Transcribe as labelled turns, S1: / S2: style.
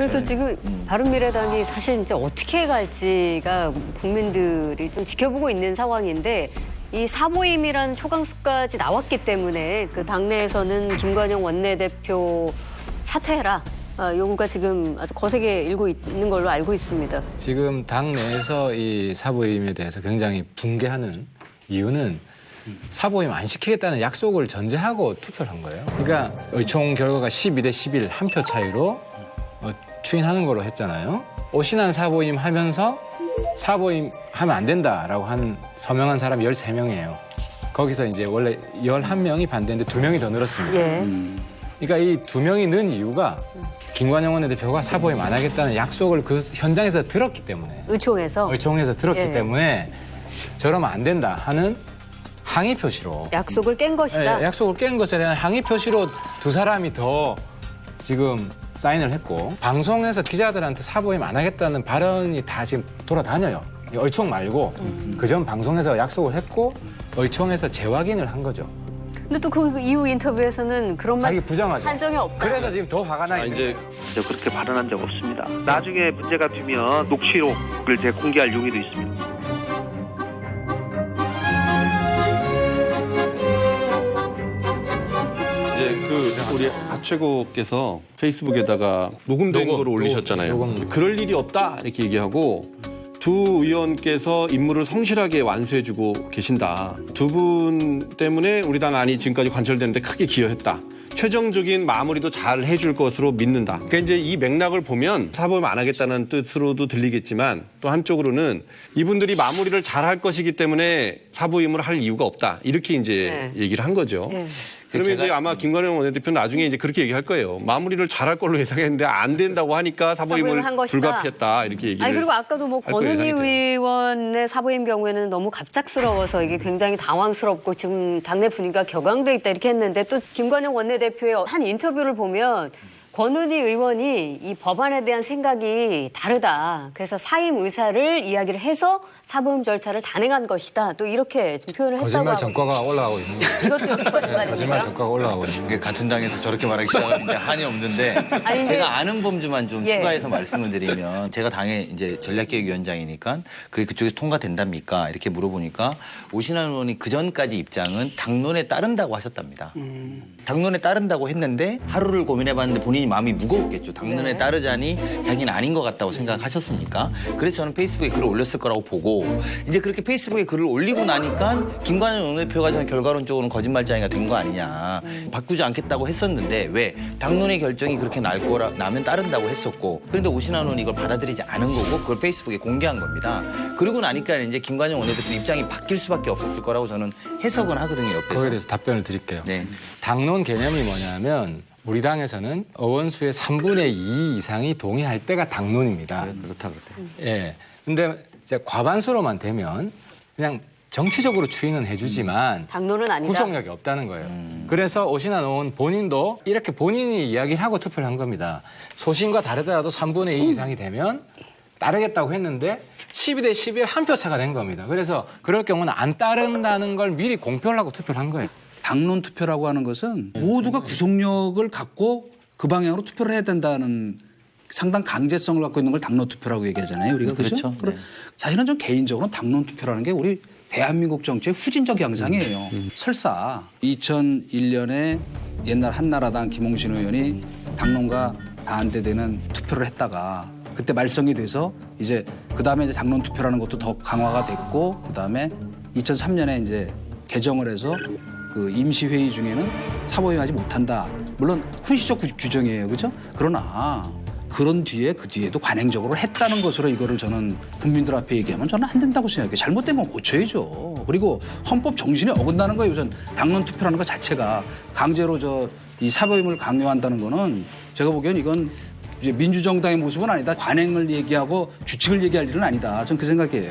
S1: 그래서 지금 바른미래당이 사실 이제 어떻게 갈지가 국민들이 좀 지켜보고 있는 상황인데 이 사모임이란 초강수까지 나왔기 때문에 그 당내에서는 김관영 원내대표 사퇴해라. 요구가 지금 아주 거세게 일고 있는 걸로 알고 있습니다.
S2: 지금 당 내에서 이 사모임에 대해서 굉장히 붕괴하는 이유는 사모임 안 시키겠다는 약속을 전제하고 투표를 한 거예요. 그러니까 의총 결과가 12대 11 한 표 차이로 추인하는 걸로 했잖아요. 오신환 사모임 하면서 사모임 하면 안 된다라고 한 서명한 사람이 13명이에요. 거기서 이제 원래 11명이 반대인데 2명이 더 늘었습니다.
S1: 예.
S2: 그러니까 이 2명이 는 이유가 김관영 원내대표가 사모임 안 하겠다는 약속을 그 현장에서 들었기 때문에
S1: 의총에서
S2: 들었기
S1: 예.
S2: 때문에 저러면 안 된다 하는 항의 표시로
S1: 약속을 깬 것이다.
S2: 약속을 깬 것에 대한 항의 표시로 두 사람이 더 지금 사인을 했고 방송에서 기자들한테 사모임 안 하겠다는 발언이 다 지금 돌아다녀요. 의총 말고 그전 방송에서 약속을 했고 의총에서 재확인을 한 거죠.
S1: 근데 또 그 이후 인터뷰에서는 그런 말
S2: 자기 부정하죠.
S1: 한 적이 없다.
S2: 그래서 지금 더 화가 나 있는 거예요.
S3: 저 그렇게 발언한 적 없습니다. 나중에 문제가 되면 녹취록을 제가 공개할 용의도 있습니다.
S4: 이제 우리 하최고께서 페이스북에다가 녹음된 거를 올리셨잖아요.
S2: 녹음.
S4: 그럴 일이 없다 이렇게 얘기하고 두 의원께서 임무를 성실하게 완수해주고 계신다. 두 분 때문에 우리 당 안이 지금까지 관철되는데 크게 기여했다. 최종적인 마무리도 잘 해줄 것으로 믿는다. 그러니까 이제 이 맥락을 보면 사모임 안 하겠다는 뜻으로도 들리겠지만 또 한쪽으로는 이분들이 마무리를 잘 할 것이기 때문에 사모임을 할 이유가 없다. 이렇게 이제 얘기를 한 거죠.
S1: 네.
S4: 그러면 이제 아마 김관영 원내대표는 나중에 이제 그렇게 얘기할 거예요. 마무리를 잘할 걸로 예상했는데 안 된다고 하니까 사모임을
S1: 한 것이다.
S4: 불가피했다 이렇게 얘기를.
S1: 아니 그리고 아까도 뭐
S4: 할 거예요,
S1: 권은희
S4: 예상이 돼요.
S1: 의원의 사모임 경우에는 너무 갑작스러워서 이게 굉장히 당황스럽고 지금 당내 분위기가 격앙돼 있다 이렇게 했는데 또 김관영 원내대표의 한 인터뷰를 보면 권은희 의원이 이 법안에 대한 생각이 다르다. 그래서 사임 의사를 이야기를 해서 사모임 절차를 단행한 것이다. 또 이렇게 좀 표현을 했다고
S2: 거짓말
S1: 하고
S2: 전과가 올라가고 있는 거예요.
S1: 이것도 역시
S2: 거짓말
S1: 거짓말입니까?
S2: 전과가 올라가고 있는 거예요.
S5: 같은 당에서 저렇게 말하기 시작하면 이제 한이 없는데
S1: 아니, 이제-
S5: 제가 아는 범주만 좀
S1: 예.
S5: 추가해서 말씀을 드리면 제가 당의 이제 전략기획위원장이니까 그게 그쪽에서 통과된답니까? 이렇게 물어보니까 오신환 의원이 그 전까지 입장은 당론에 따른다고 하셨답니다. 당론에 따른다고 했는데 하루를 고민해봤는데 본인이 마음이 무거웠겠죠. 당론에
S1: 네.
S5: 따르자니 자기는 아닌 것 같다고 생각하셨으니까 그래서 저는 페이스북에 글을 올렸을 거라고 보고 이제 그렇게 페이스북에 글을 올리고 나니까 김관영 원내대표가 저는 결과론적으로는 거짓말장이가 된 거 아니냐. 바꾸지 않겠다고 했었는데 왜 당론의 결정이 그렇게 나면 따른다고 했었고 그런데 오신환 의원이 이걸 받아들이지 않은 거고 그걸 페이스북에 공개한 겁니다. 그러고 나니까 이제 김관영 원내대표 입장이 바뀔 수밖에 없었을 거라고 저는 해석은 하거든요. 옆에서.
S2: 거기에 대해서 답변을 드릴게요.
S5: 네.
S2: 당론 개념이 뭐냐면 우리 당에서는 의원수의 3분의 2 이상이 동의할 때가 당론입니다.
S5: 그렇다.
S2: 예. 근데 이제 과반수로만 되면 그냥 정치적으로 추인은 해주지만
S1: 당론은 아니다.
S2: 구속력이 없다는 거예요. 그래서 오신환 의원 본인도 이렇게 본인이 이야기를 하고 투표를 한 겁니다. 소신과 다르더라도 3분의 2 이상이 되면 따르겠다고 했는데 12대 11 한 표 차가 된 겁니다. 그래서 그럴 경우는 안 따른다는 걸 미리 공표를 하고 투표를 한 거예요.
S6: 당론 투표라고 하는 것은 모두가 구속력을 갖고 그 방향으로 투표를 해야 된다는 상당 강제성을 갖고 있는 걸 당론 투표라고 얘기하잖아요. 우리가 그렇죠?
S5: 그렇죠. 네.
S6: 사실은 전 개인적으로 당론 투표라는 게 우리 대한민국 정치의 후진적 양상이에요. 설사 2001년에 옛날 한나라당 김홍신 의원이 당론과 반대되는 투표를 했다가 그때 말썽이 돼서 이제 그다음에 이제 당론 투표라는 것도 더 강화가 됐고 그다음에 2003년에 이제 개정을 해서 그 임시회의 중에는 사모임하지 못한다. 물론 훈시적 규정이에요. 그죠? 그러나 그런 뒤에 그 뒤에도 관행적으로 했다는 것으로 이거를 저는 국민들 앞에 얘기하면 저는 안 된다고 생각해요. 잘못된 건 고쳐야죠. 그리고 헌법 정신에 어긋나는 거예요. 우선 당론 투표라는 것 자체가 강제로 이 사모임을 강요한다는 거는 제가 보기엔 이건 이제 민주정당의 모습은 아니다. 관행을 얘기하고 규칙을 얘기할 일은 아니다. 전 그 생각이에요.